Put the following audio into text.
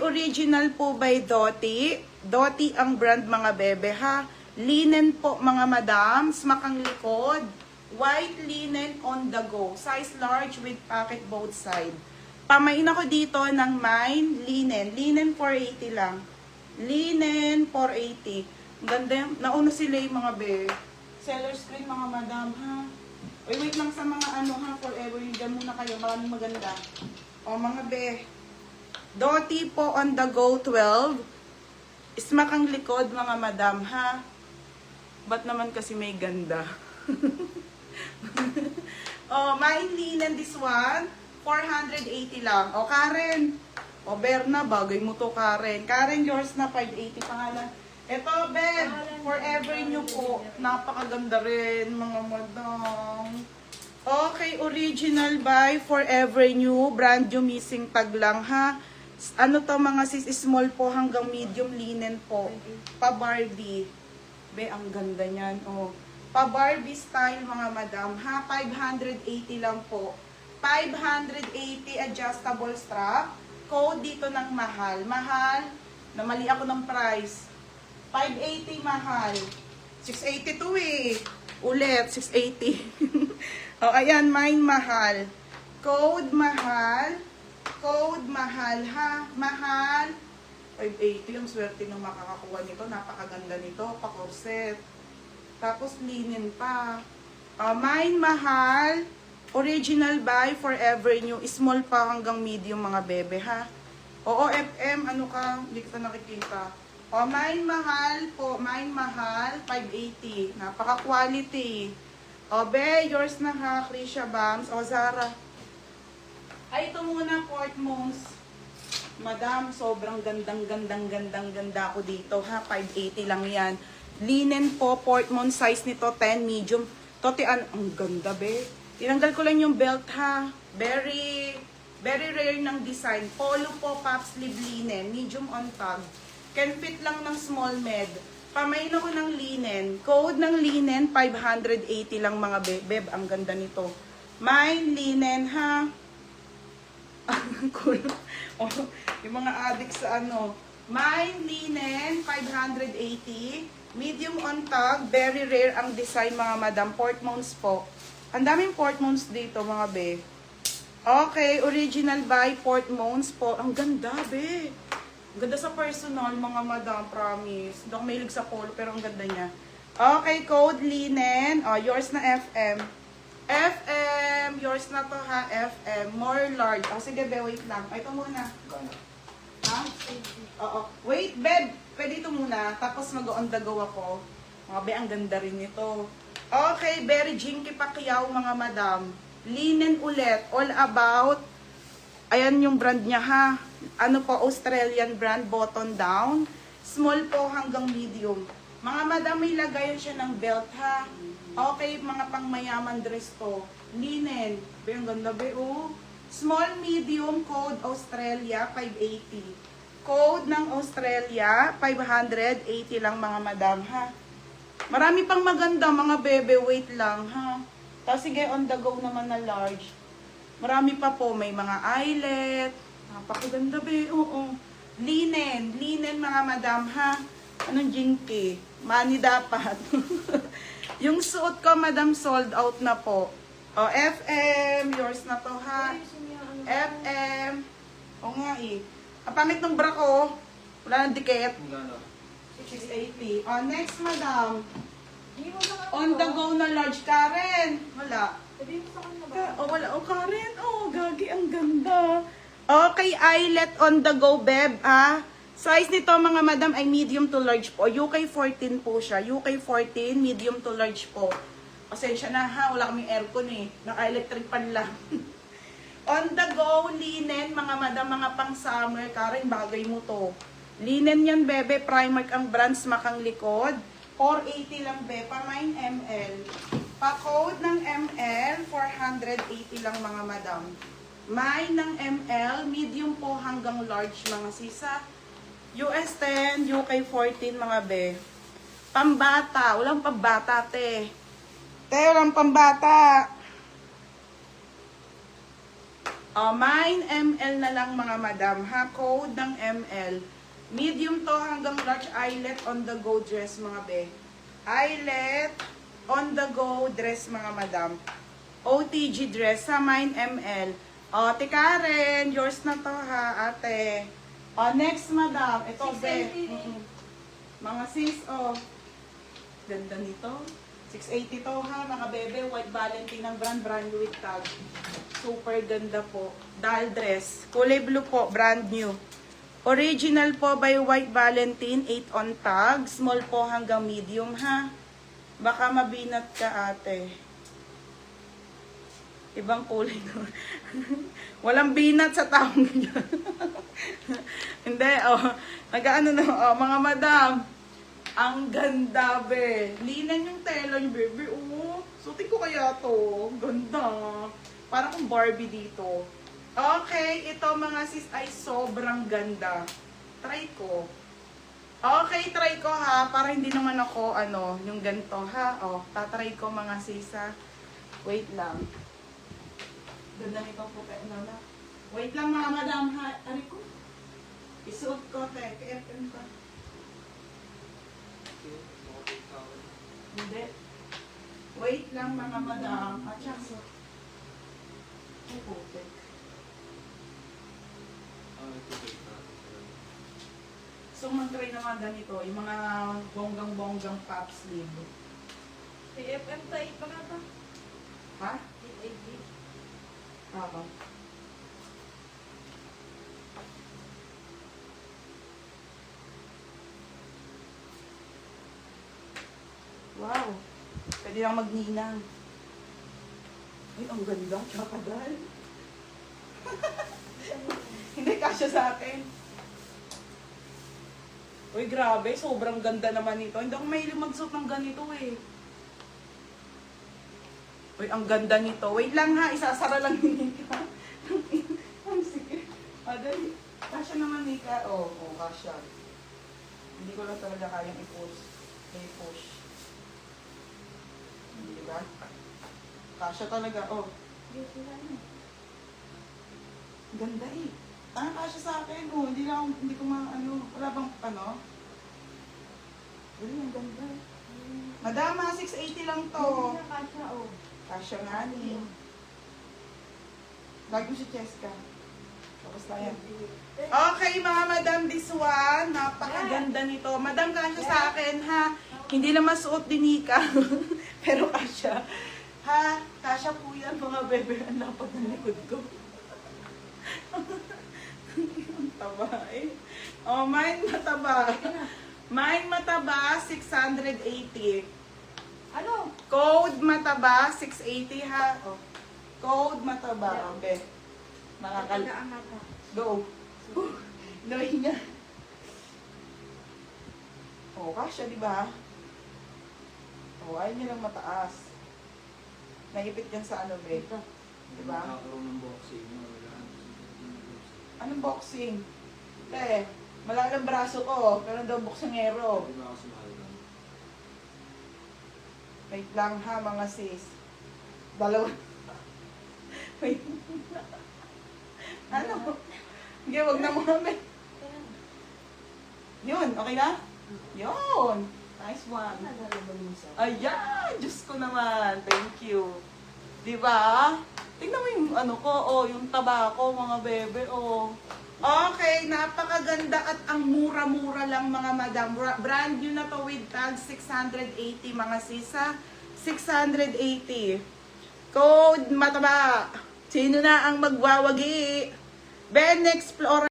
original po by Doty. Doty ang brand mga bebe ha. Linen po mga madams, makang likod. White linen on the go. Size large with pocket both side. Pamain ako dito ng mine linen. Linen 480 lang. Linen 480. Ganda yung, nauna sila yung mga be. Seller screen mga madam ha. Uy, wait lang sa mga ano ha, forever. Diyan muna kayo, maraming maganda. O mga be. Doty po on the go 12. Smack ang likod mga madam ha. Ba't naman kasi may ganda? Oh, mine linen this one. 480 lang. O Karen. O Berna, bagay mo to Karen. Karen, yours na 580 pangalan. Ito, Ben, forever nyo po. Napakaganda rin, mga madam. Okay, original by Forever New. Brand new, missing tag lang, ha? Ano to, mga sis, small po hanggang medium linen po. Pa-Barbie. Be, ang ganda niyan, oh. Pa-Barbie style, mga madam, ha? 580 lang po. 580 adjustable strap. Code dito ng mahal. Mahal, namali ako ng price. 580 mahal. 680 to eh. Ulit, 680. O, ayan, mine mahal. Code mahal. Code mahal, ha? Mahal. 580, ang swerte ng makakakuha nito. Napakaganda nito, pa-corset. Tapos linen pa. Mine mahal. Original by Forever New. Small pa hanggang medium mga bebe, ha? Oo, FM, ano ka? Hindi kita nakikita. O, mine mahal po. Mine mahal, 580. Napaka-quality. O, be, yours na ha, Krisha Bams. O, Zara. Ay, ito muna, Portmons. Madam, sobrang ganda ko dito, ha. 580 lang yan. Linen po, Portmons. Size nito, 10, medium. Totian, ang ganda, be. Tinanggal ko lang yung belt, ha. Very rare ng design. Polo po, pop sleeve linen. Medium on tag. Can fit lang ng small med. Pamain ako ng linen. Code ng linen, 580 lang mga beb. Ang ganda nito. Mine linen, ha? Cool. Oh, yung mga addicts sa ano. Mine linen, 580. Medium on tag. Very rare ang design mga madam. Portmons po. Ang daming Portmons dito mga be. Okay, original by Portmons po. Ang ganda be. Ganda sa personal, mga madam, promise. Hindi ako mahilig sa polo, pero ang ganda niya. Okay, code linen. O, yours na FM. FM, yours na to ha, FM. More large. O, sige, be, wait lang. Ay, ito muna. Ha? Oo. Wait, beb. Pwede ito muna. Tapos mag-on the go ako. Mga be, ang ganda rin ito. Okay, very jinky Pacquiao, mga madam. Linen ulit. All about. Ayan yung brand niya ha. Ano po, Australian brand, button down. Small po hanggang medium. Mga madam, may lagayan siya ng belt ha. Okay, mga pangmayaman dress to. Linen. Be, ang ganda be, oh. Small, medium, code Australia, 580. Code ng Australia, 580 lang mga madam ha. Marami pang maganda mga bebe, wait lang ha. Tapos sige, on the go naman na large. Marami pa po, may mga eyelet. Napakaganda be, oo. Linen, linen mga madam ha. Anong jinky? Money dapat. Yung suot ko madam sold out na po. O, FM, yours na to ha. FM. O nga eh. Ang pangit ng bra ko. Wala nang dikit. 680. O, next madam. On the go na large. Karen. Wala. O, wala. O, Karen. O, gagi. Ang ganda. Okay, eyelet on the go, beb. Ah. Size nito, mga madam, ay medium to large po. UK 14 po siya. UK 14, medium to large po. Pasensya na ha. Wala kaming aircon eh. Naka-electric pan lang. On the go, linen, mga madam, mga pang summer. Karen, bagay mo to. Linen yan, bebe. Primark ang brands, makang likod. 480 lang, be. Pa-9 ml. Pa-code ng ml, 480 lang, mga madam. Mine ng ml, medium po hanggang large, mga sisa. US 10, UK 14, mga be. Pambata. Walang pambata, te. Te, walang pambata. Mine ML na lang mga madam, ha? Code ng ML. Medium to hanggang large eyelet on the go dress mga be. Eyelet on the go dress mga madam. OTG dress sa Mine ML. Ate Karen, yours na to ha, ate. Next madam, ito be. Mga sis, ganda nito. 680 to ha, mga bebe. White Valentine ng brand new with tag. Super ganda po. Doll dress. Kulay blue po, brand new. Original po by White Valentine, 8 on tag. Small po hanggang medium ha. Baka mabinat ka ate. Ibang kulay na. Walang binat sa taong ganyan. Hindi, nag-ano na, mga madam. Ang ganda, be. Linan yung tela yung bebe, Sutin ko kaya to. Ganda. Parang kung Barbie dito. Okay, ito mga sis ay sobrang ganda. Try ko. Okay, try ko ha. Para hindi naman ako, yung ganito ha. Tatry ko mga sis ha. Wait lang. Ganda nito po kayo na. Wait lang mga madam ha. Ari ko. Isuot ko, te. KFM ka. Hindi. Wait lang mga madam. Atsyang. Puputik. So, mag-try naman ganito. Yung mga bonggang-bonggang pop sleeve. KFM tayo pa nga ba? Ha? 880. Oo. Wow. Pwede lang magninang. Ay, ang ganda. Kakadal. Hindi kasya sa akin. Uy, grabe. Sobrang ganda naman ito. Hindi ako mahilig magsuot ng ganito eh. Uy, ang ganda nito. Wait lang ha. Isasara lang ni Nika. Sige. Dali. Kasya naman Nika. Kasya. Hindi ko lang talaga kayang i-push. I-push. Diba? Kasya talaga. Ganda eh. Kasya sa akin. Hindi ko wala bang Dali, ang ganda. Madama, 680 lang to. Kasya nga ni. Lagi si Cheska. Tapos na yan. Okay mga madam, this one. Napakaganda nito. Madam, kasya sa akin ha. Hindi na masuot din Nika. Pero kasya. Ha? Kasya po yan mga bebe. Ang lapad ng likod ko. Ang taba eh. Mine mataba. Mine mataba, 680. Ano? Code mataba, 680 ha. Code mataba. Okay. Nakakalaan ako. Go. Gawin niya. Kasya diba? Ayaw niya lang mataas. Naipit yan sa be. Diba? Nakakaroon ng boxing. Anong boxing? Malaki ang braso ko, pero daw boksingero. Hindi ba ako sumali lang? Wait lang ha, mga sis. Dalawa. Wait. Ano? Hindi, wag na muna. Yun, okay na? Yun. Nice one. Ayan! Diyos ko naman. Thank you. Diba? Tingnan mo yung yung taba ko, mga bebe, Okay, napakaganda at ang mura-mura lang mga madam. Brand new na to with tag 680 mga sisa. 680. Code mataba. Sino na ang magwawagi? Ben Explorer.